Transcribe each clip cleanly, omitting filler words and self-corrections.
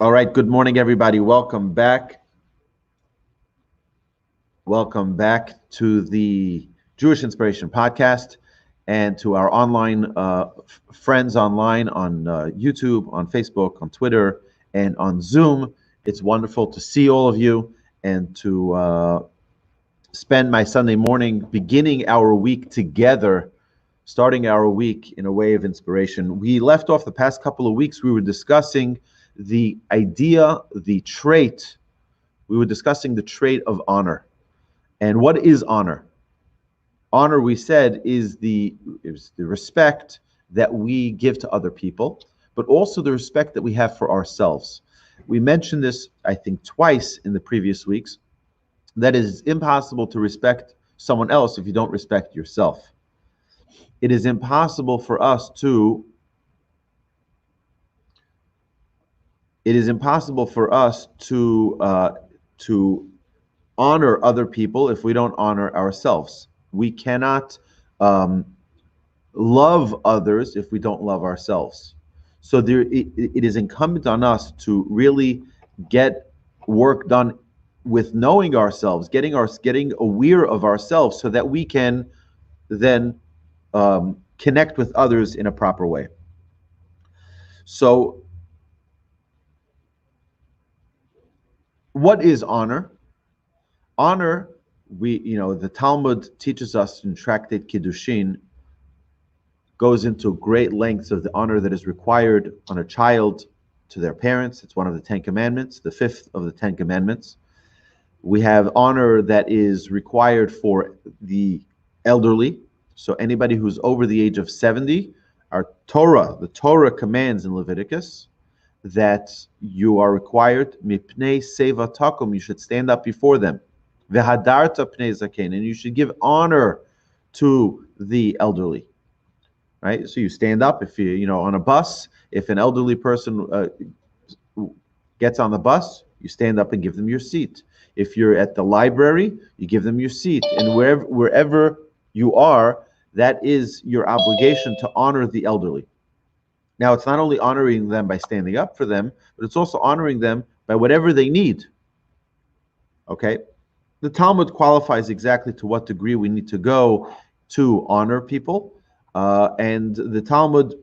All right, good morning, everybody. Welcome back. Welcome back to the Jewish Inspiration Podcast and to our online friends online on YouTube, on Facebook, on Twitter, and on Zoom. It's wonderful to see all of you and to spend my Sunday morning beginning our week together, starting our week in a way of inspiration. We left off the past couple of weeks, we were discussing the idea, the trait, we were discussing the trait of honor. And what is honor? Honor, we said, is the respect that we give to other people, but also the respect that we have for ourselves. We mentioned this, I think, twice in the previous weeks, that it is impossible to respect someone else if you don't respect yourself. It is impossible for us to honor other people if we don't honor ourselves. We cannot love others if we don't love ourselves. So it is incumbent on us to really get work done with knowing ourselves, getting aware of ourselves, so that we can then connect with others in a proper way. So, what is honor? Honor, the Talmud teaches us in Tractate Kiddushin, goes into great lengths of the honor that is required on a child to their parents. It's one of the 10 commandments, the fifth of the 10 commandments. We have honor that is required for the elderly. So anybody who's over the age of 70, the Torah commands in Leviticus that you are required, mipnei seva takum, you should stand up before them. Vehadarta pnei zaken, and you should give honor to the elderly. Right? So you stand up if on a bus, if an elderly person gets on the bus, you stand up and give them your seat. If you're at the library, you give them your seat. And wherever you are, that is your obligation to honor the elderly. Now, it's not only honoring them by standing up for them, but it's also honoring them by whatever they need. Okay? The Talmud qualifies exactly to what degree we need to go to honor people. And the Talmud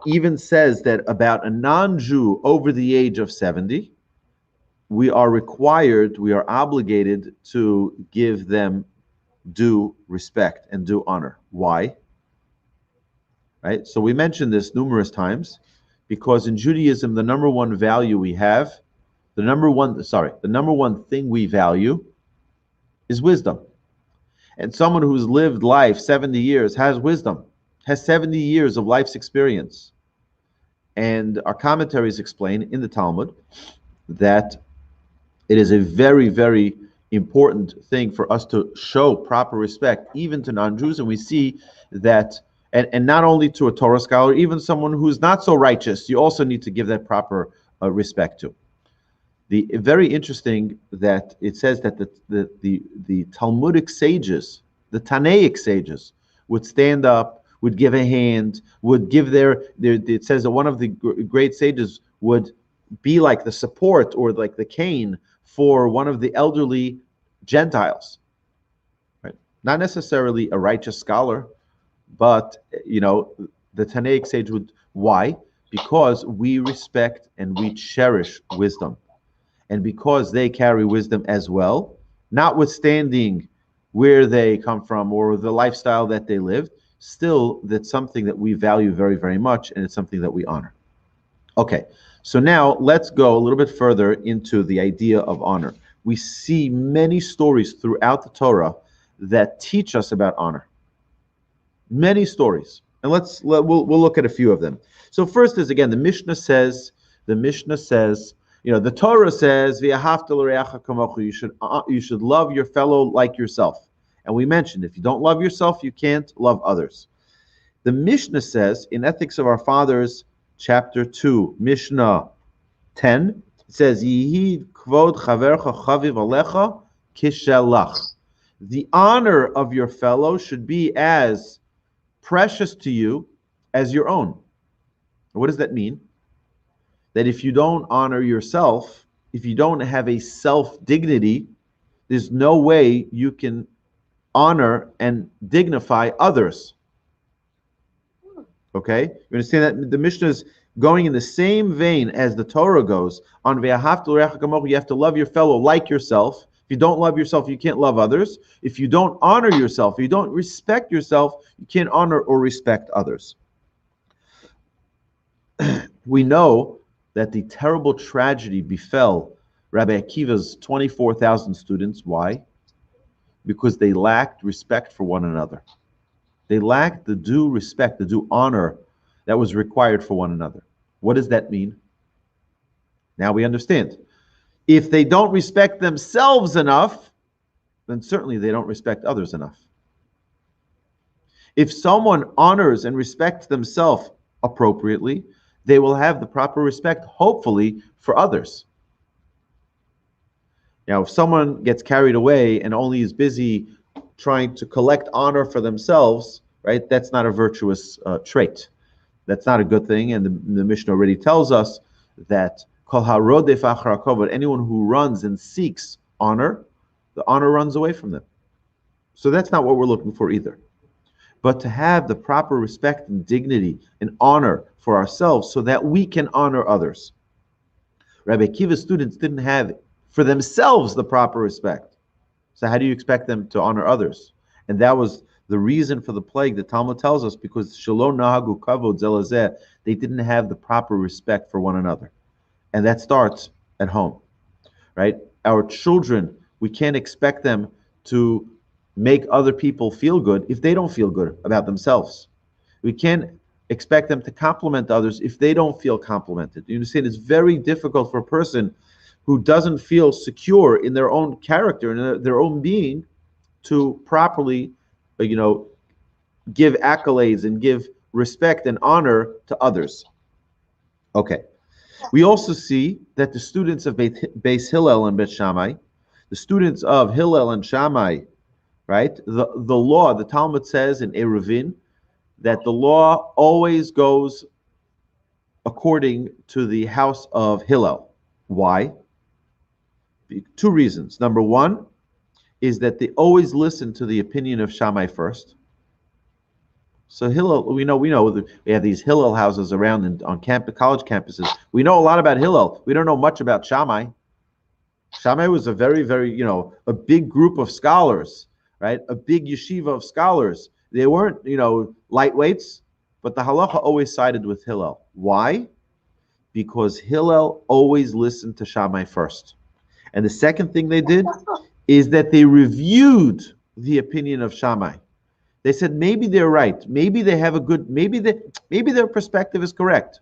even says that about a non-Jew over the age of 70, we are obligated to give them due respect and due honor. Why? Right? So we mentioned this numerous times, because in Judaism, the number one value we have, the number one thing we value is wisdom. And someone who's lived life 70 years has wisdom, has 70 years of life's experience. And our commentaries explain in the Talmud that it is a very, very important thing for us to show proper respect, even to non-Jews. And we see that, and not only to a Torah scholar, even someone who's not so righteous, you also need to give that proper respect to. The very interesting that it says that the Talmudic sages, the Tanaic sages, would stand up, would give a hand, would give their it says that one of the great sages would be like the support or like the cane for one of the elderly Gentiles. Right? Not necessarily a righteous scholar, but the Tanaic sage would. Why? Because we respect and we cherish wisdom. And because they carry wisdom as well, notwithstanding where they come from or the lifestyle that they lived, still that's something that we value very, very much, and it's something that we honor. Okay, so now let's go a little bit further into the idea of honor. We see many stories throughout the Torah that teach us about honor. Many stories. And we'll look at a few of them. So first is, again, the Mishnah says, the Torah says, you should love your fellow like yourself. And we mentioned, if you don't love yourself, you can't love others. The Mishnah says, in Ethics of Our Fathers, chapter 2, Mishnah 10, it says, Yihid kvod chavercha chaviv alecha kishelach. The honor of your fellow should be as precious to you as your own. What does that mean? that if you don't honor yourself, if you don't have a self-dignity, there's no way you can honor and dignify others. Okay? You understand that the Mishnah is going in the same vein as the Torah goes. On ve'ahavta l'reacha kamocha, you have to love your fellow like yourself. If you don't love yourself, you can't love others. If you don't honor yourself, if you don't respect yourself, you can't honor or respect others. We know that the terrible tragedy befell Rabbi Akiva's 24,000 students. Why? Because they lacked respect for one another. They lacked the due respect, the due honor that was required for one another. What does that mean? Now we understand. If they don't respect themselves enough, then certainly they don't respect others enough. If someone honors and respects themselves appropriately, they will have the proper respect, hopefully, for others. Now, if someone gets carried away and only is busy trying to collect honor for themselves, right, that's not a virtuous trait. That's not a good thing, and the Mishnah already tells us that kol harodef achar hakavod, anyone who runs and seeks honor, the honor runs away from them. So that's not what we're looking for either. But to have the proper respect and dignity and honor for ourselves so that we can honor others. Rabbi Akiva's students didn't have for themselves the proper respect. So how do you expect them to honor others? And that was the reason for the plague. The Talmud tells us because shelo nahagu kavod zelazeh, they didn't have the proper respect for one another. And that starts at home, right? Our children, we can't expect them to make other people feel good if they don't feel good about themselves. We can't expect them to compliment others if they don't feel complimented. You understand? It's very difficult for a person who doesn't feel secure in their own character and their own being to properly, give accolades and give respect and honor to others. Okay. We also see that the students of Beis Hillel and Bet Shammai, the students of Hillel and Shammai, right? The law, the Talmud says in Eruvin, that the law always goes according to the house of Hillel. Why? Two reasons. Number one is that they always listen to the opinion of Shammai first. So Hillel, we know we have these Hillel houses around on college campuses. We know a lot about Hillel. We don't know much about Shammai. Shammai was a very, very, a big group of scholars, right? A big yeshiva of scholars. They weren't, lightweights, but the halacha always sided with Hillel. Why? Because Hillel always listened to Shammai first. And the second thing they did is that they reviewed the opinion of Shammai. They said maybe they're right, maybe they have a good, maybe their perspective is correct.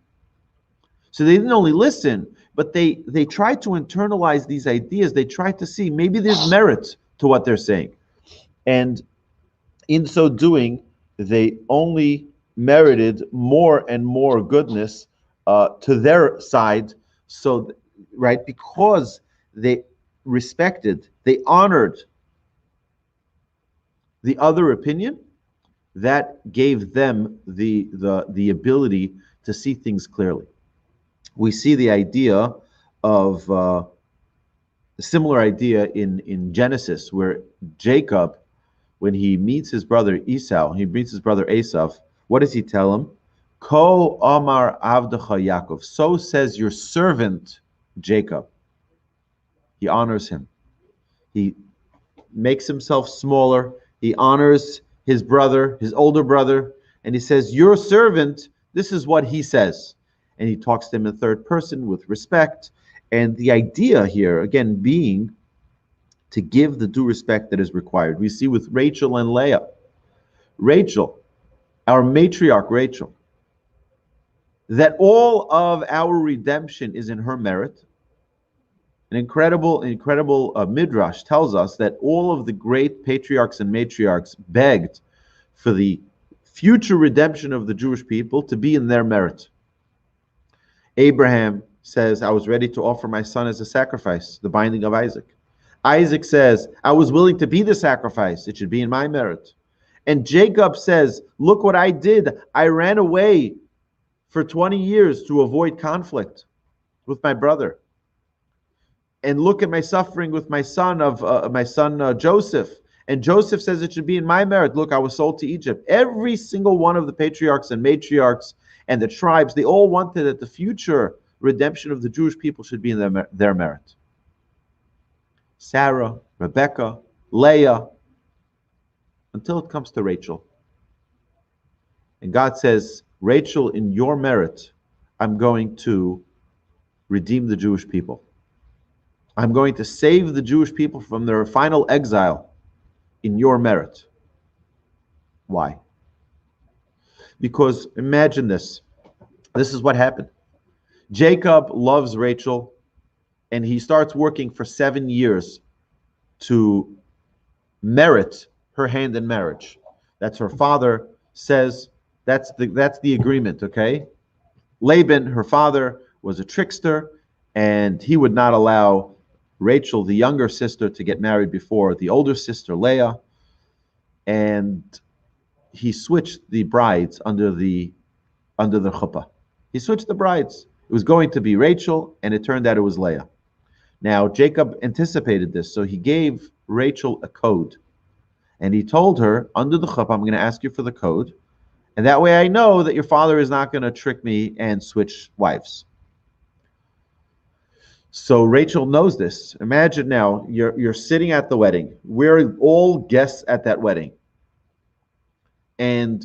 So they didn't only listen, but they tried to internalize these ideas. They tried to see maybe there's merit to what they're saying. And in so doing, they only merited more and more goodness to their side. So, right, because they respected, they honored the other opinion, that gave them the ability to see things clearly. We see the idea of a similar idea in Genesis, where Jacob, when he meets his brother Esau, he meets his brother Esav, what does he tell him? Ko Amar Avdecha Yaakov. So says your servant Jacob. He honors him. He makes himself smaller. He honors his brother, his older brother, and he says, your servant, this is what he says. And he talks to him in third person with respect. And the idea here, again, being to give the due respect that is required. We see with Rachel and Leah. Rachel, our matriarch Rachel, that all of our redemption is in her merit. An incredible midrash tells us that all of the great patriarchs and matriarchs begged for the future redemption of the Jewish people to be in their merit. Abraham says, I was ready to offer my son as a sacrifice, the binding of Isaac. Isaac says, I was willing to be the sacrifice. It should be in my merit. And Jacob says, look what I did. I ran away for 20 years to avoid conflict. with my brother. And look at my suffering with my son Joseph. And Joseph says it should be in my merit. Look, I was sold to Egypt. Every single one of the patriarchs and matriarchs and the tribes, they all wanted that the future redemption of the Jewish people should be in their merit. Sarah, Rebecca, Leah, until it comes to Rachel. And God says, Rachel, in your merit, I'm going to redeem the Jewish people. I'm going to save the Jewish people from their final exile in your merit. Why? Because imagine this. This is what happened. Jacob loves Rachel, and he starts working for 7 years to merit her hand in marriage. That's her father says, that's the agreement, okay? Laban, her father, was a trickster, and he would not allow Rachel, the younger sister, to get married before the older sister, Leah, and he switched the brides under the chuppah. He switched the brides. It was going to be Rachel, and it turned out it was Leah. Now, Jacob anticipated this, so he gave Rachel a code. And he told her, under the chuppah, I'm going to ask you for the code, and that way I know that your father is not going to trick me and switch wives. So Rachel knows this. Imagine now, you're sitting at the wedding. We're all guests at that wedding. And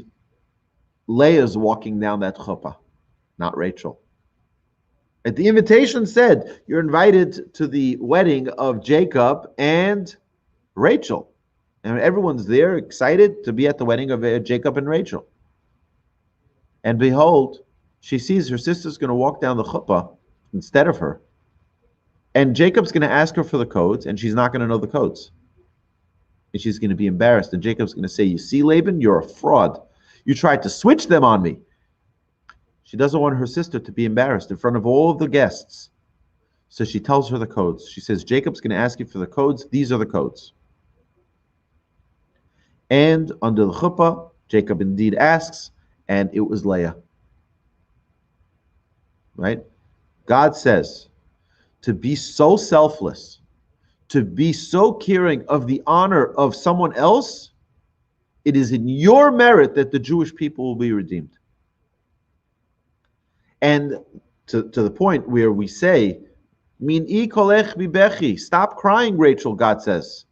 Leah's walking down that chuppah, not Rachel. And the invitation said, you're invited to the wedding of Jacob and Rachel. And everyone's there excited to be at the wedding of Jacob and Rachel. And behold, she sees her sister's going to walk down the chuppah instead of her. And Jacob's going to ask her for the codes, and she's not going to know the codes. And she's going to be embarrassed. And Jacob's going to say, you see, Laban, you're a fraud. You tried to switch them on me. She doesn't want her sister to be embarrassed in front of all of the guests. So she tells her the codes. She says, Jacob's going to ask you for the codes. These are the codes. And under the chuppah, Jacob indeed asks, and it was Leah. Right? God says, to be so selfless, to be so caring of the honor of someone else, it is in your merit that the Jewish people will be redeemed. And to the point where we say, Min'i kolech bibechi, stop crying, Rachel, God says.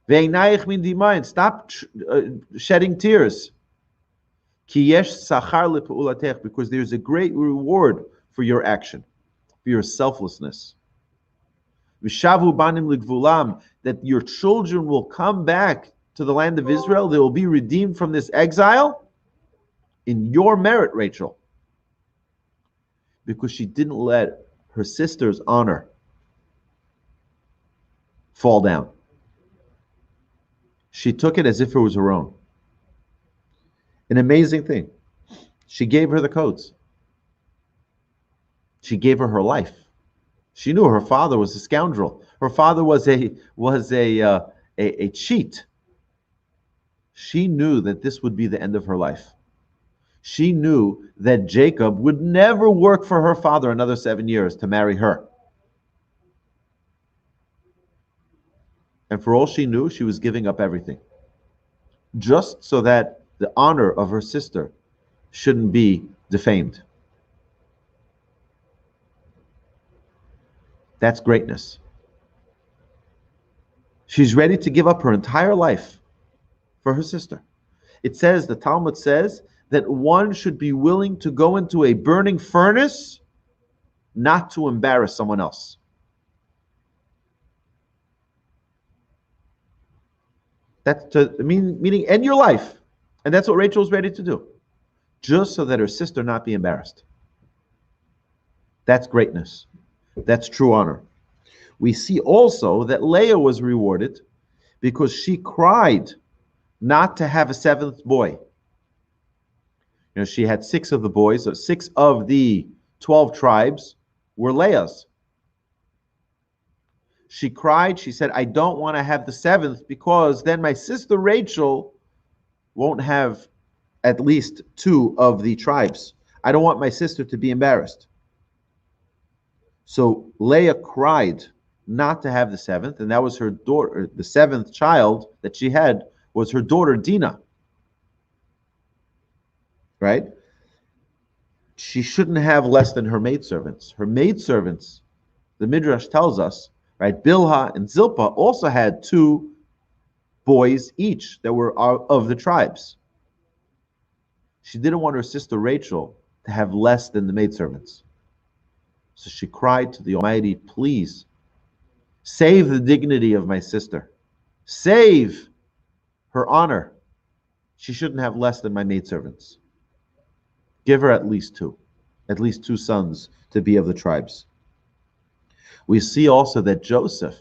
Ve'inayich min dimayin, stop shedding tears. Ki yesh sachar le'pe'ulatech, because there's a great reward for your action, for your selflessness. V'shavu banim ligvulam, that your children will come back to the land of Israel. They will be redeemed from this exile in your merit, Rachel. Because she didn't let her sister's honor fall down. She took it as if it was her own. An amazing thing. She gave her the codes. She gave her her life. She knew her father was a scoundrel. Her father was a cheat. She knew that this would be the end of her life. She knew that Jacob would never work for her father another 7 years to marry her. And for all she knew, she was giving up everything, just so that the honor of her sister shouldn't be defamed. That's greatness. She's ready to give up her entire life for her sister. It says, the Talmud says, that one should be willing to go into a burning furnace not to embarrass someone else. That's meaning end your life. And that's what Rachel's ready to do, just so that her sister not be embarrassed. That's greatness. That's true honor. We see also that Leah was rewarded because she cried not to have a seventh boy. She had 6 of the boys, so 6 of the 12 tribes were Leah's. She cried, she said, I don't want to have the 7th because then my sister Rachel won't have at least 2 of the tribes. I don't want my sister to be embarrassed. So Leah cried not to have the seventh, and that was her daughter. The seventh child that she had was her daughter Dinah, right? She shouldn't have less than her maidservants. Her maidservants, the Midrash tells us, right? Bilhah and Zilpah also had two boys each that were of the tribes. She didn't want her sister Rachel to have less than the maidservants. So she cried to the Almighty, please, save the dignity of my sister. Save her honor. She shouldn't have less than my maidservants. Give her at least two sons to be of the tribes. We see also that Joseph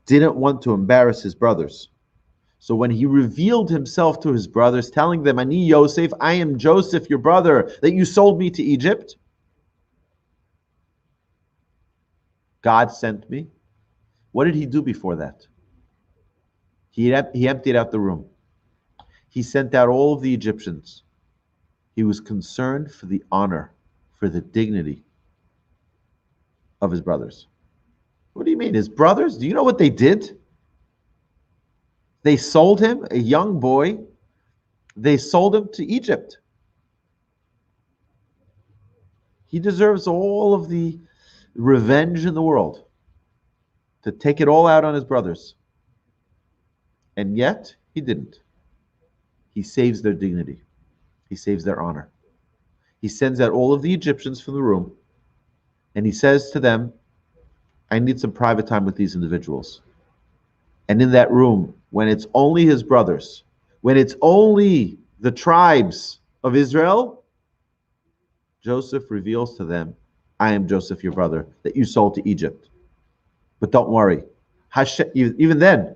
didn't want to embarrass his brothers. So when he revealed himself to his brothers, telling them, Ani Yosef, I am Joseph, your brother, that you sold me to Egypt, God sent me. What did he do before that? He emptied out the room. He sent out all of the Egyptians. He was concerned for the honor, for the dignity of his brothers. What do you mean? His brothers? Do you know what they did? They sold him, a young boy, they sold him to Egypt. He deserves all of the revenge in the world, to take it all out on his brothers. And yet, he didn't. He saves their dignity. He saves their honor. He sends out all of the Egyptians from the room, and he says to them, I need some private time with these individuals. And in that room, when it's only his brothers, when it's only the tribes of Israel, Joseph reveals to them, I am Joseph, your brother, that you sold to Egypt. But don't worry. Even then,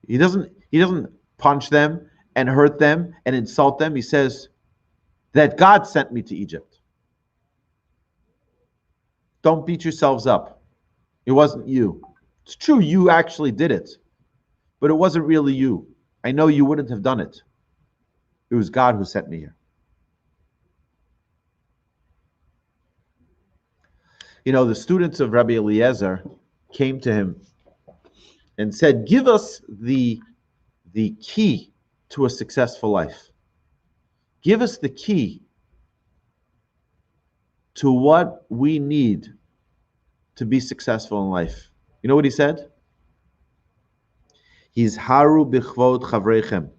he doesn't punch them and hurt them and insult them. He says that God sent me to Egypt. Don't beat yourselves up. It wasn't you. It's true, you actually did it, but it wasn't really you. I know you wouldn't have done it. It was God who sent me here. You know, the students of Rabbi Eliezer came to him and said, give us the key to a successful life. Give us the key to what we need to be successful in life. You know what he said? He's haru bichvod chavrechem.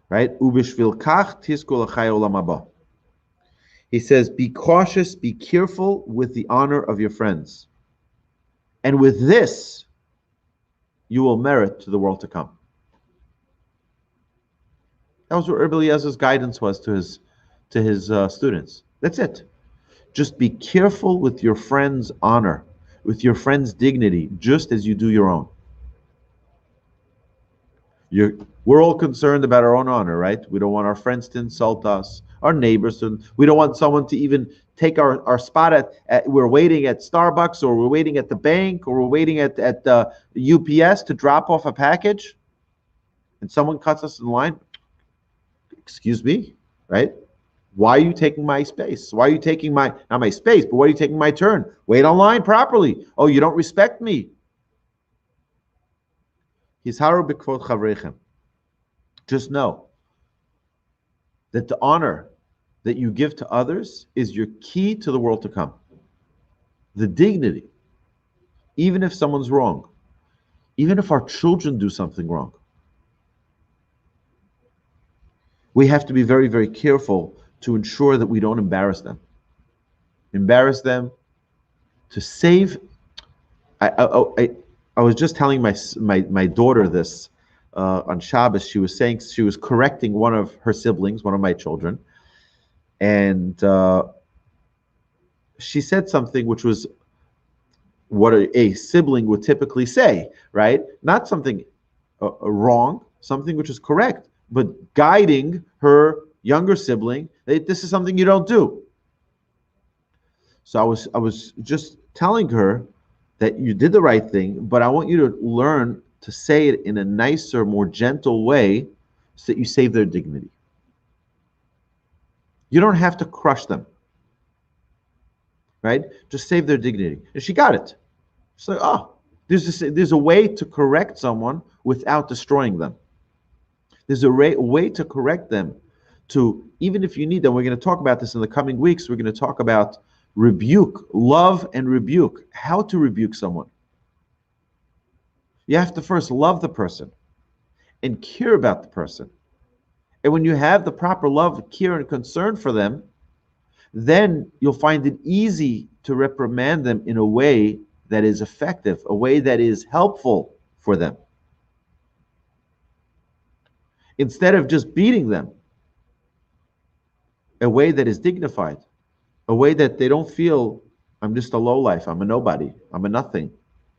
Right? Ubishvil kach tizku l'chai olam haba. He says, be cautious, be careful with the honor of your friends. And with this, you will merit to the world to come. That was what Rabbi Eliezer's guidance was to his students. That's it. Just be careful with your friend's honor, with your friend's dignity, just as you do your own. We're all concerned about our own honor, right? We don't want our friends to insult us, our neighbors, we don't want someone to even take our spot we're waiting at Starbucks, or we're waiting at the bank, or we're waiting at the UPS to drop off a package, and someone cuts us in line. Excuse me, right? Why are you taking my space? Why are you taking not my space, but why are you taking my turn? Wait online properly. Oh, you don't respect me. Hisharu b'kvod chavrechem. Just know that the honor that you give to others is your key to the world to come. The dignity, even if someone's wrong, even if our children do something wrong, we have to be very, very careful to ensure that we don't embarrass them. Embarrass them to save. I was just telling my daughter this on Shabbos. She was correcting one of her siblings, one of my children, and she said something which was what a sibling would typically say, right? Not something wrong, something which is correct, but guiding her younger sibling that this is something you don't do. So I was just telling her that you did the right thing, but I want you to learn to say it in a nicer, more gentle way so that you save their dignity. You don't have to crush them. right? Just save their dignity. And she got it. She's like, oh, there's a way to correct someone without destroying them. There's a way to correct them, to, even if you need them. We're going to talk about this in the coming weeks. We're going to talk about rebuke, love and rebuke, how to rebuke someone. You have to first love the person and care about the person. And when you have the proper love, care, and concern for them, then you'll find it easy to reprimand them in a way that is effective, a way that is helpful for them. Instead of just beating them, a way that is dignified, a way that they don't feel, I'm just a lowlife, I'm a nobody, I'm a nothing.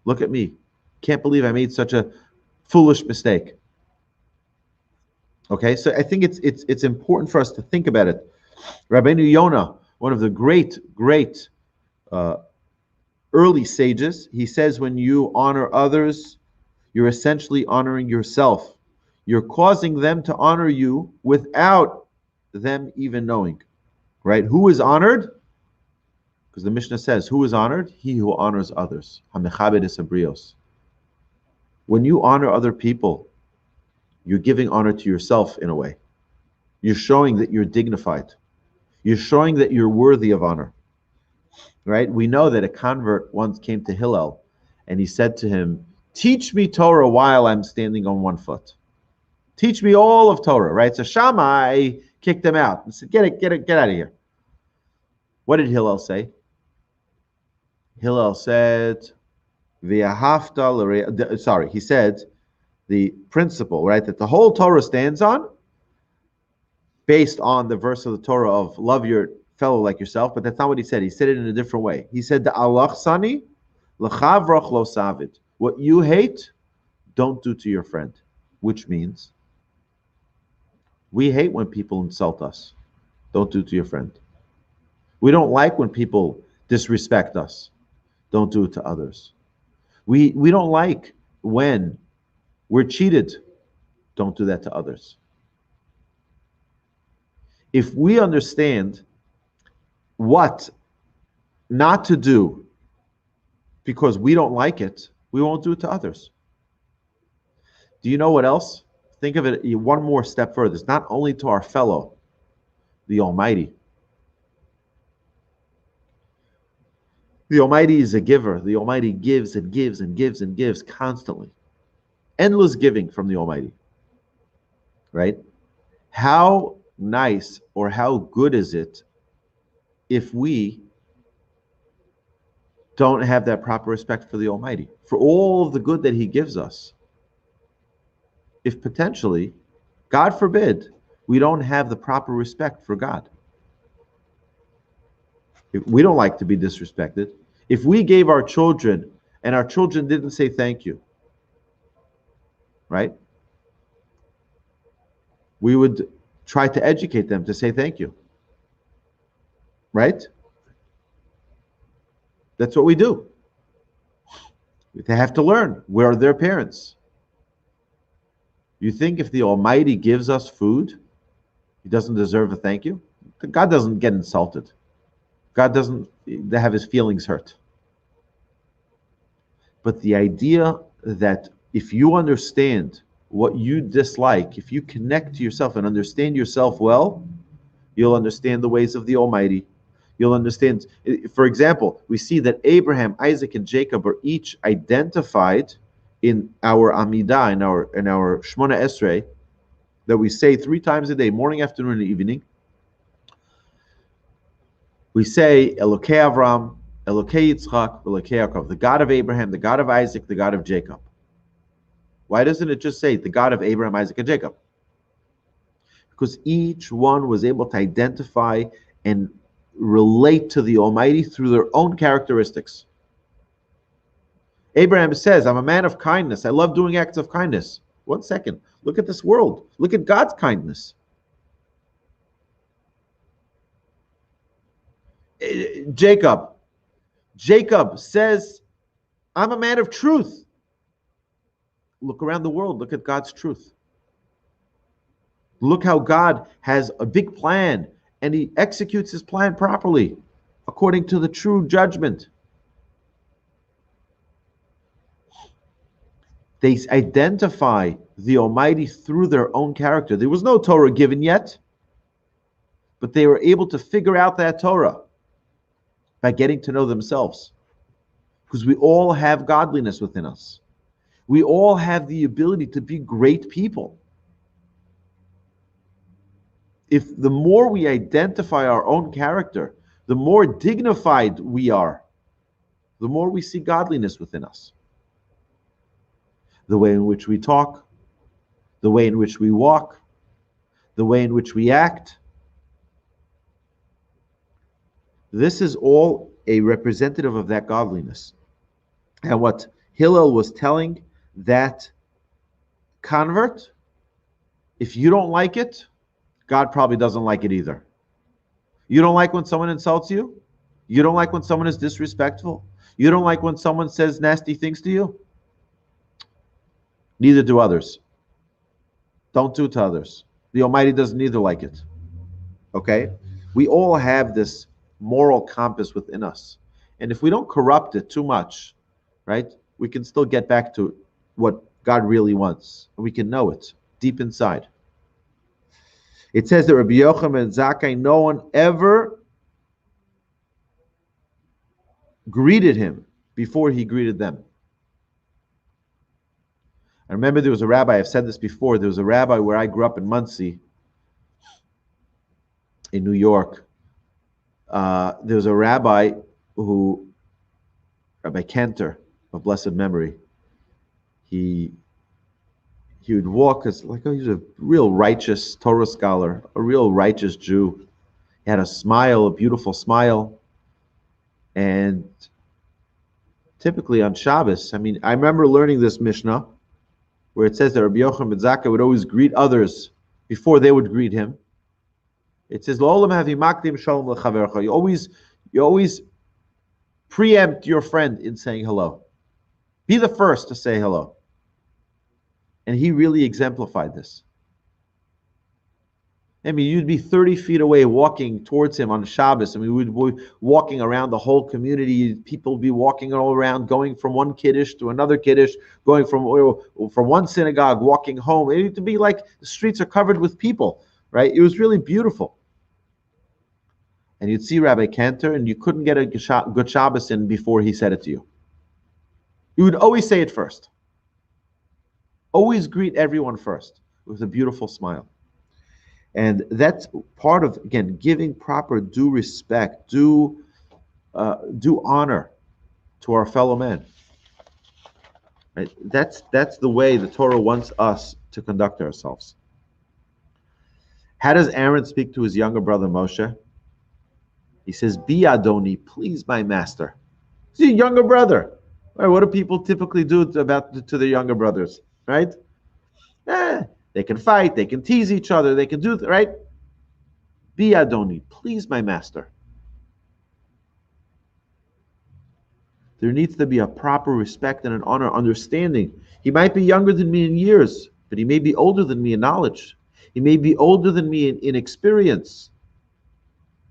Look at me. Can't believe I made such a foolish mistake. Okay, so I think it's important for us to think about it. Rabbeinu Yonah, one of the great early sages, he says, when you honor others, you're essentially honoring yourself. You're causing them to honor you without them even knowing. Right? Who is honored? Because the Mishnah says, who is honored? He who honors others. HaMechabed es habrios. When you honor other people, you're giving honor to yourself in a way. You're showing that you're dignified. You're showing that you're worthy of honor. Right? We know that a convert once came to Hillel and he said to him, teach me Torah while I'm standing on one foot. Teach me all of Torah, right? So Shammai kicked him out and said, get out of here. What did Hillel say? Hillel said, he said, the principle, right, that the whole Torah stands on, based on the verse of the Torah of love your fellow like yourself, but that's not what he said. He said it in a different way. He said, "Alachsani l'chavrach lo savid." What you hate, don't do to your friend. Which means, we hate when people insult us. Don't do to your friend. We don't like when people disrespect us. Don't do it to others. We don't like when we're cheated. Don't do that to others. If we understand what not to do because we don't like it, we won't do it to others. Do you know what else? Think of it one more step further. It's not only to our fellow, the Almighty. The Almighty is a giver. The Almighty gives and gives and gives and gives constantly. Endless giving from the Almighty. Right? How nice or how good is it if we don't have that proper respect for the Almighty, for all of the good that He gives us? If potentially, God forbid, we don't have the proper respect for God. If we don't like to be disrespected. If we gave our children and our children didn't say thank you, right? We would try to educate them to say thank you, right? That's what we do. They have to learn. Where are their parents? You think if the Almighty gives us food, He doesn't deserve a thank you? God doesn't get insulted. God doesn't have His feelings hurt. But the idea that if you understand what you dislike, if you connect to yourself and understand yourself well, you'll understand the ways of the Almighty. You'll understand, for example, we see that Abraham, Isaac, and Jacob are each identified in our Amidah, in our Shmona Esrei, that we say 3 times a day, morning, afternoon, and evening. We say Elokei Avram, Elokei Yitzchak, Elokei Yaakov, the God of Abraham, the God of Isaac, the God of Jacob. Why doesn't it just say the God of Abraham, Isaac, and Jacob? Because each one was able to identify and relate to the Almighty through their own characteristics. Abraham says, I'm a man of kindness. I love doing acts of kindness. 1 second. Look at this world. Look at God's kindness. Jacob says, I'm a man of truth. Look around the world. Look at God's truth. Look how God has a big plan and He executes His plan properly. according to the true judgment. They identify the Almighty through their own character. There was no Torah given yet, but they were able to figure out that Torah by getting to know themselves. Because we all have godliness within us. We all have the ability to be great people. If the more we identify our own character, the more dignified we are, the more we see godliness within us. The way in which we talk, the way in which we walk, the way in which we act. This is all a representative of that godliness. And what Hillel was telling that convert, if you don't like it, God probably doesn't like it either. You don't like when someone insults you? You don't like when someone is disrespectful? You don't like when someone says nasty things to you? Neither do others. Don't do to others. The Almighty doesn't either like it. Okay? We all have this moral compass within us. And if we don't corrupt it too much, right, we can still get back to what God really wants. And we can know it deep inside. It says that Rabbi Yochanan and Zakkai, no one ever greeted him before he greeted them. I remember there was a rabbi, I've said this before, there was a rabbi where I grew up in Muncie, in New York. There was a rabbi who, Rabbi Cantor, of blessed memory, he would walk as like, oh, he was a real righteous Torah scholar, a real righteous Jew. He had a smile, a beautiful smile. And typically on Shabbos, I remember learning this Mishnah, where it says that Rabbi Yochanan ben Zakkai would always greet others before they would greet him. It says, "L'olam havi makdim shalom lechavercha." You always preempt your friend in saying hello. Be the first to say hello. And he really exemplified this. You'd be 30 feet away walking towards him on Shabbos. We'd be walking around the whole community. People would be walking all around, going from one kiddush to another kiddush, going from one synagogue, walking home. It would be like the streets are covered with people, right? It was really beautiful. And you'd see Rabbi Cantor, and you couldn't get a good Shabbos in before he said it to you. You would always say it first. Always greet everyone first with a beautiful smile. And that's part of, again, giving proper due respect, due honor to our fellow man. Right? That's the way the Torah wants us to conduct ourselves. How does Aaron speak to his younger brother Moshe? He says, "Bi Adoni, please my master." He's your younger brother. Right? What do people typically do to their younger brothers? Right? They can fight, they can tease each other, they can do, right? Bi Adoni, please my master. There needs to be a proper respect and an honor, understanding. He might be younger than me in years, but he may be older than me in knowledge. He may be older than me in experience.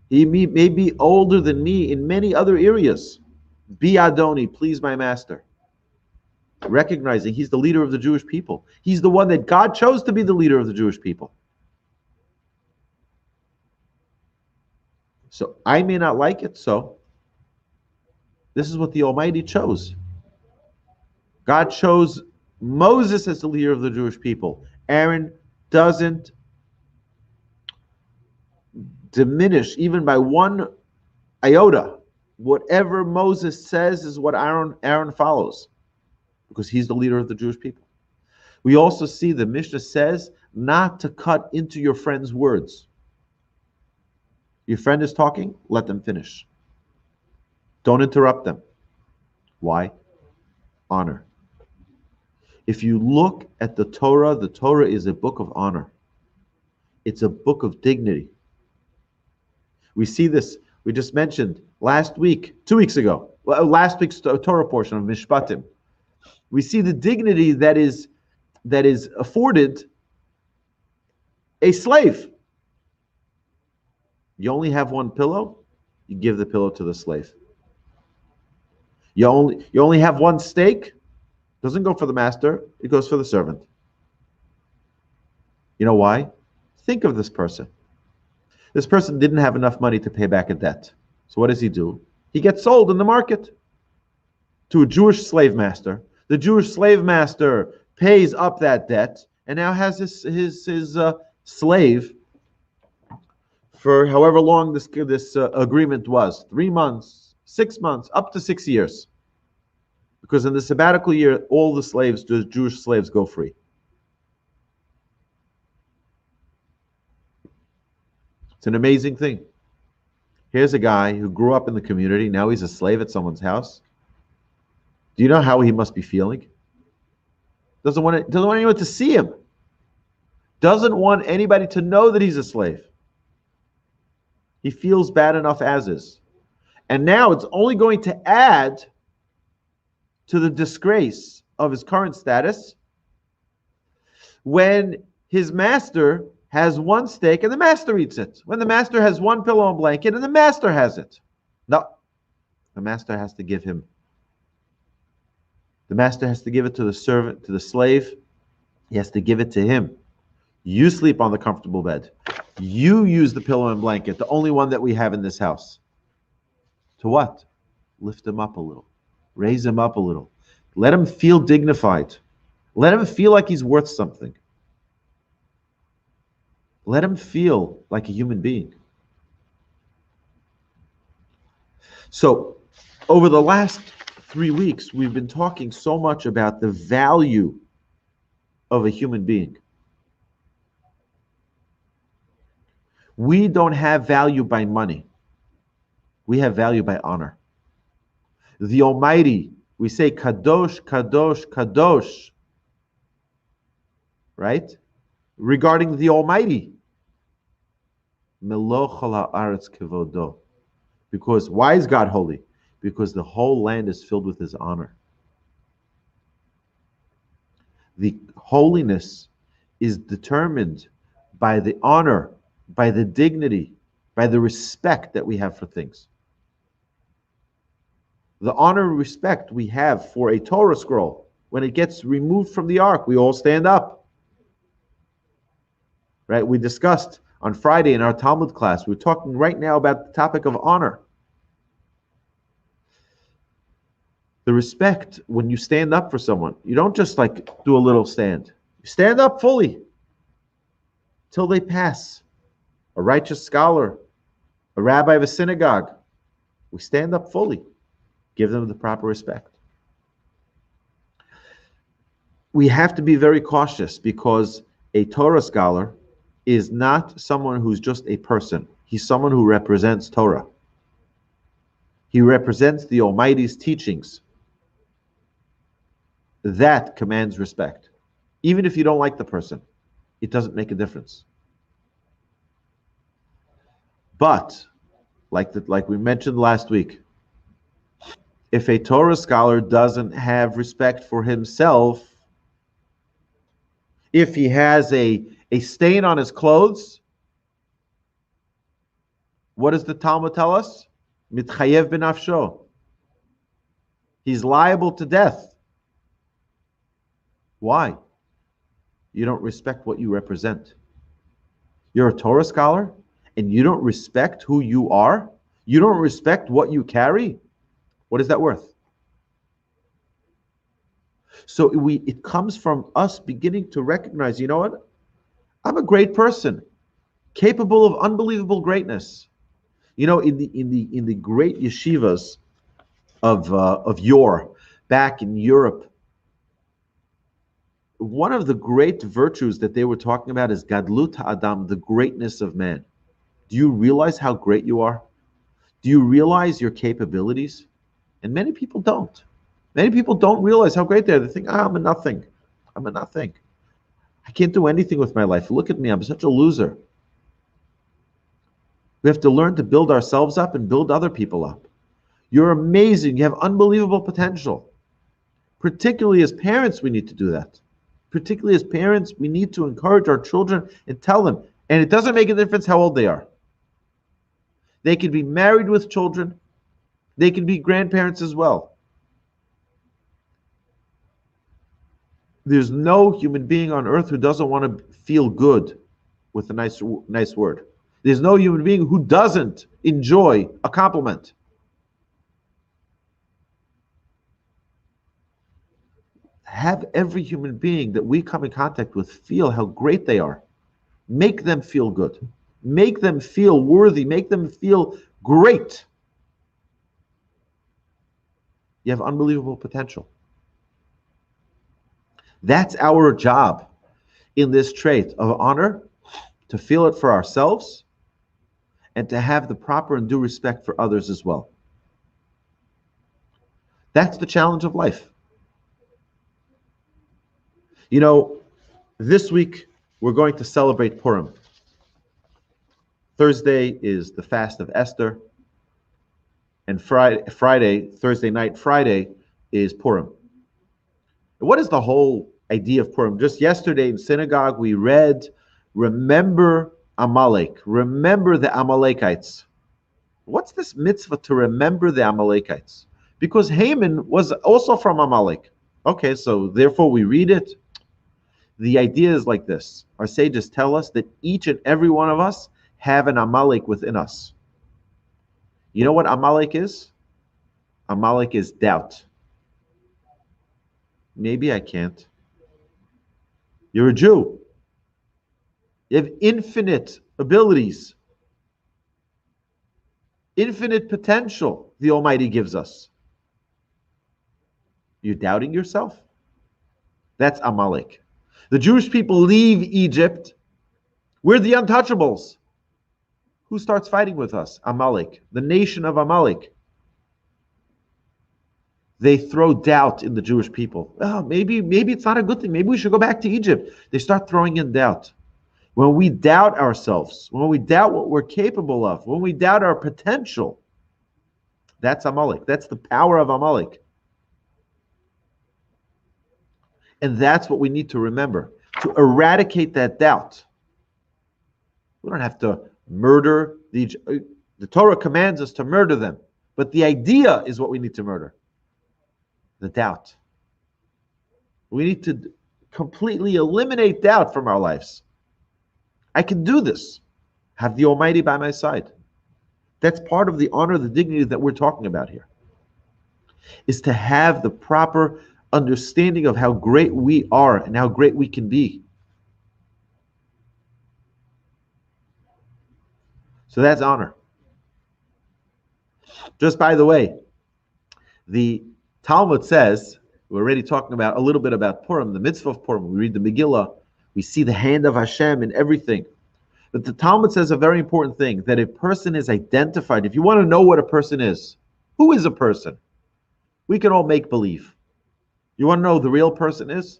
He may be older than me in many other areas. Bi Adoni, please my master. Recognizing he's the leader of the Jewish people. He's the one that God chose to be the leader of the Jewish people. So I may not like it, so this is what the Almighty chose. God chose Moses as the leader of the Jewish people. Aaron doesn't diminish even by one iota. Whatever Moses says is what Aaron follows, because he's the leader of the Jewish people. We also see the Mishnah says not to cut into your friend's words. Your friend is talking, let them finish. Don't interrupt them. Why? Honor. If you look at the Torah is a book of honor. It's a book of dignity. We see this, we just mentioned last week, 2 weeks ago, last week's Torah portion of Mishpatim. We see the dignity that is afforded a slave. You only have one pillow? you give the pillow to the slave. You only have one steak, doesn't go for the master, it goes for the servant. You know why? Think of this person. This person didn't have enough money to pay back a debt. So what does he do? He gets sold in the market to a Jewish slave master. The Jewish slave master pays up that debt and now has his slave for however long this agreement was, 3 months, 6 months, up to 6 years. Because in the sabbatical year, all the slaves, the Jewish slaves, go free. It's an amazing thing. Here's a guy who grew up in the community. Now he's a slave at someone's house. Do you know how he must be feeling? Doesn't want anyone to see him. Doesn't want anybody to know that he's a slave. He feels bad enough as is. And now it's only going to add to the disgrace of his current status when his master has one steak and the master eats it. When the master has one pillow and blanket and the master has it. No, the master has to give him. The master has to give it to the servant, to the slave. He has to give it to him. You sleep on the comfortable bed. You use the pillow and blanket, the only one that we have in this house. To what? Lift him up a little. Raise him up a little. Let him feel dignified. Let him feel like he's worth something. Let him feel like a human being. So, over the last 3 weeks, we've been talking so much about the value of a human being. We don't have value by money. We have value by honor. The Almighty, we say Kadosh, Kadosh, Kadosh, right? Regarding the Almighty. Meloch ha'aretz kevodo. Because why is God holy? Because the whole land is filled with His honor. The holiness is determined by the honor, by the dignity, by the respect that we have for things. The honor and respect we have for a Torah scroll, when it gets removed from the ark, we all stand up. Right? We discussed on Friday in our Talmud class, we're talking right now about the topic of honor. The respect, when you stand up for someone, you don't just like do a little stand. You stand up fully till they pass. A righteous scholar, a rabbi of a synagogue, we stand up fully. Give them the proper respect. We have to be very cautious because a Torah scholar is not someone who's just a person. He's someone who represents Torah. He represents the Almighty's teachings. That commands respect. Even if you don't like the person, it doesn't make a difference. But, like we mentioned last week, if a Torah scholar doesn't have respect for himself, if he has a stain on his clothes, what does the Talmud tell us? Mitchayev b'nafsho. He's liable to death. Why? You don't respect what you represent. You're a Torah scholar, and you don't respect who you are? You don't respect what you carry? What is that worth? So it comes from us beginning to recognize, you know what? I'm a great person, capable of unbelievable greatness. You know, in the great yeshivas of yore, back in Europe, one of the great virtues that they were talking about is Gadlut Ha'adam, the greatness of man. Do you realize how great you are? Do you realize your capabilities? And many people don't. Many people don't realize how great they are. They think, I'm a nothing. I'm a nothing. I can't do anything with my life. Look at me. I'm such a loser. We have to learn to build ourselves up and build other people up. You're amazing. You have unbelievable potential. Particularly as parents, we need to do that. Particularly as parents, we need to encourage our children and tell them. And it doesn't make a difference how old they are. They could be married with children. They could be grandparents as well. There's no human being on earth who doesn't want to feel good with a nice word. There's no human being who doesn't enjoy a compliment. Have every human being that we come in contact with feel how great they are. Make them feel good. Make them feel worthy. Make them feel great. You have unbelievable potential. That's our job in this trait of honor, to feel it for ourselves and to have the proper and due respect for others as well. That's the challenge of life. You know, this week we're going to celebrate Purim. Thursday is the fast of Esther, and Thursday night, Friday is Purim. What is the whole idea of Purim? Just yesterday in synagogue we read, remember Amalek, remember the Amalekites. What's this mitzvah to remember the Amalekites? Because Haman was also from Amalek. Okay, so therefore we read it. The idea is like this. Our sages tell us that each and every one of us have an Amalek within us. You know what Amalek is? Amalek is doubt. Maybe I can't. You're a Jew. You have infinite abilities, infinite potential the Almighty gives us. You're doubting yourself? That's Amalek. The Jewish people leave Egypt. We're the untouchables. Who starts fighting with us? Amalek, the nation of Amalek. They throw doubt in the Jewish people. Oh, maybe it's not a good thing. Maybe we should go back to Egypt. They start throwing in doubt. When we doubt ourselves, when we doubt what we're capable of, when we doubt our potential, that's Amalek. That's the power of Amalek. And that's what we need to remember, to eradicate that doubt. We don't have to murder the Torah commands us to murder them, but the idea is what we need to murder. The doubt. We need to completely eliminate doubt from our lives. I can do this. Have the Almighty by my side. That's part of the honor, the dignity that we're talking about here. Is to have the proper understanding of how great we are and how great we can be. So that's honor. Just by the way, the Talmud says, we're already talking about a little bit about Purim, the mitzvah of Purim. We read the Megillah, we see the hand of Hashem in everything. But the Talmud says a very important thing, that a person is identified. If you want to know what a person is, who is a person? We can all make believe. You want to know who the real person is?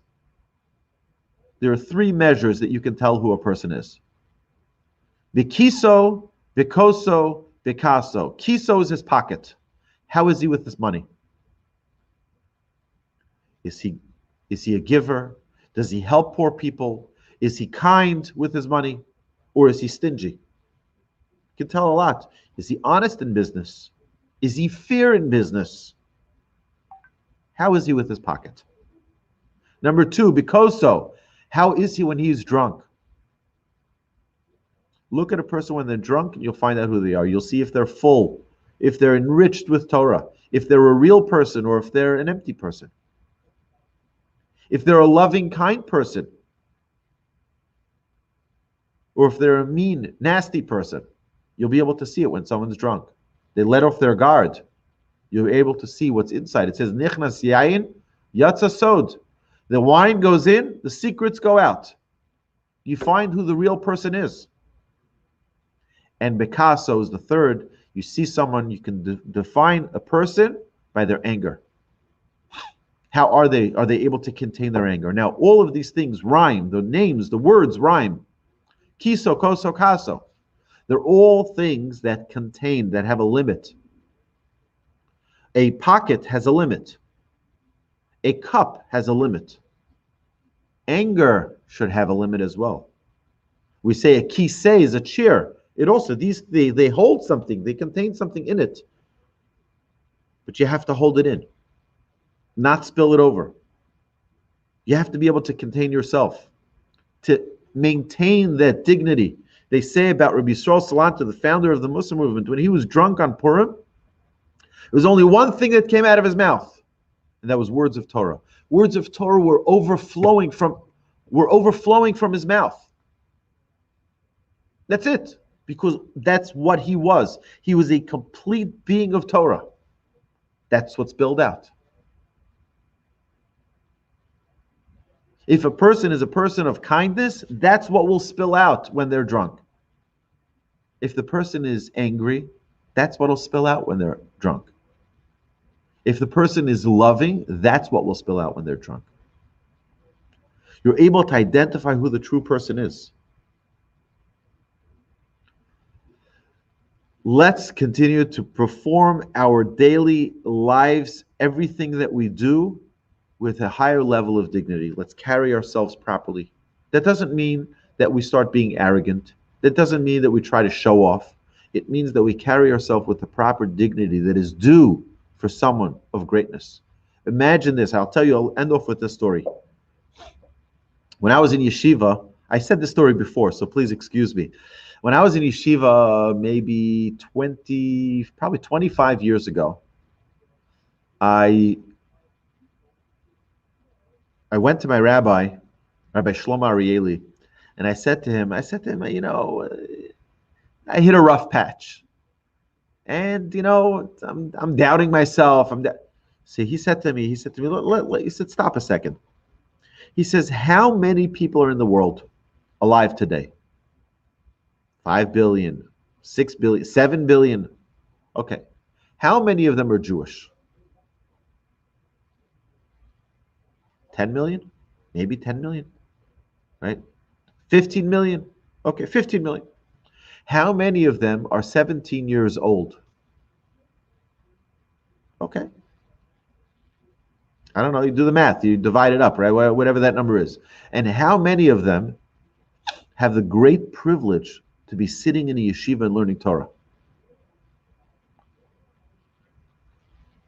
There are three measures that you can tell who a person is. Bikiso, Bikoso, Bikaso. Kiso is his pocket. How is he with his money? Is he a giver? Does he help poor people? Is he kind with his money? Or is he stingy? You can tell a lot. Is he honest in business? Is he fair in business? How is he with his pocket? Number two, Bikoso. How is he when he's drunk? Look at a person when they're drunk and you'll find out who they are. You'll see if they're full, if they're enriched with Torah, if they're a real person or if they're an empty person. If they're a loving, kind person, or if they're a mean, nasty person, you'll be able to see it when someone's drunk. They let off their guard. You're able to see what's inside. It says, Nichnas yayin, yatsa sod. The wine goes in, the secrets go out. You find who the real person is. And Bikaso is the third. You see someone, you can define a person by their anger. How are they? Are they able to contain their anger? Now, all of these things rhyme. The names, the words rhyme. Kiso, koso, kaso. They're all things that contain, that have a limit. A pocket has a limit. A cup has a limit. Anger should have a limit as well. We say a kisei is a chair. It also, they hold something, they contain something in it. But you have to hold it in, not spill it over. You have to be able to contain yourself, to maintain that dignity. They say about Rabbi Yisrael Salanter, the founder of the Muslim movement, when he was drunk on Purim, there was only one thing that came out of his mouth, and that was words of Torah. Words of Torah were overflowing from his mouth. That's it, because that's what he was. He was a complete being of Torah. That's what's spilled out. If a person is a person of kindness, that's what will spill out when they're drunk. If the person is angry, that's what will spill out when they're drunk. If the person is loving, that's what will spill out when they're drunk. You're able to identify who the true person is. Let's continue to perform our daily lives, everything that we do, with a higher level of dignity. Let's carry ourselves properly. That doesn't mean that we start being arrogant. That doesn't mean that we try to show off. It means that we carry ourselves with the proper dignity that is due for someone of greatness. Imagine this. I'll end off with this story. When I was in yeshiva, I said this story before, so please excuse me. When I was in yeshiva, maybe probably 25 years ago, I went to my Rabbi Shlomo Arieli, and I said to him, I hit a rough patch. And, I'm doubting myself. He said to me, he said, stop a second. He says, how many people are in the world alive today? 5 billion, 6 billion, 7 billion. Okay. How many of them are Jewish? 10 million? Maybe 10 million, right? 15 million? Okay, 15 million. How many of them are 17 years old? Okay. I don't know, you do the math, you divide it up, right? Whatever that number is. And how many of them have the great privilege to be sitting in a yeshiva and learning Torah?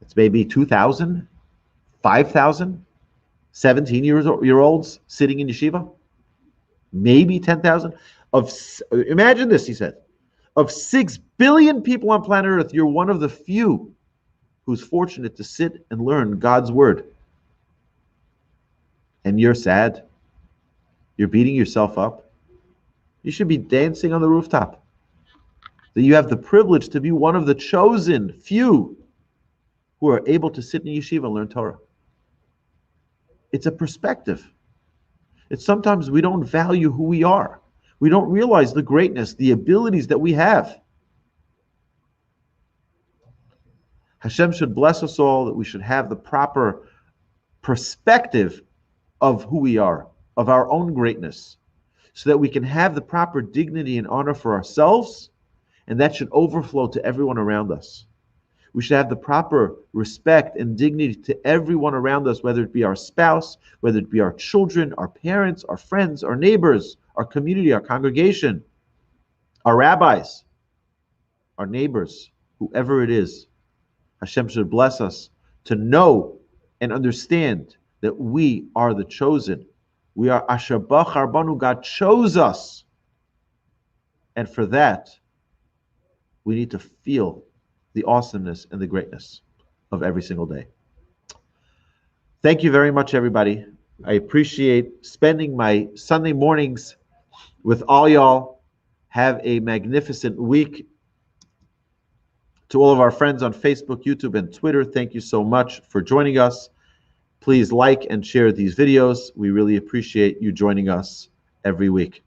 It's maybe 2,000, 5,000, 17-year-olds sitting in yeshiva? Maybe 10,000? Imagine this, he said. Of 6 billion people on planet Earth, you're one of the few who's fortunate to sit and learn God's word. And you're sad. You're beating yourself up. You should be dancing on the rooftop. That you have the privilege to be one of the chosen few who are able to sit in yeshiva and learn Torah. It's a perspective. It's sometimes we don't value who we are. We don't realize the greatness, the abilities that we have. Hashem should bless us all, that we should have the proper perspective of who we are, of our own greatness, so that we can have the proper dignity and honor for ourselves, and that should overflow to everyone around us. We should have the proper respect and dignity to everyone around us, whether it be our spouse, whether it be our children, our parents, our friends, our neighbors, our community, our congregation, our rabbis, our neighbors, whoever it is. Hashem should bless us to know and understand that we are the chosen. We are Asher Bachar Banu. God chose us. And for that, we need to feel the awesomeness and the greatness of every single day. Thank you very much, everybody. I appreciate spending my Sunday mornings with all y'all. Have a magnificent week. To all of our friends on Facebook, YouTube, and Twitter, thank you so much for joining us. Please like and share these videos. We really appreciate you joining us every week.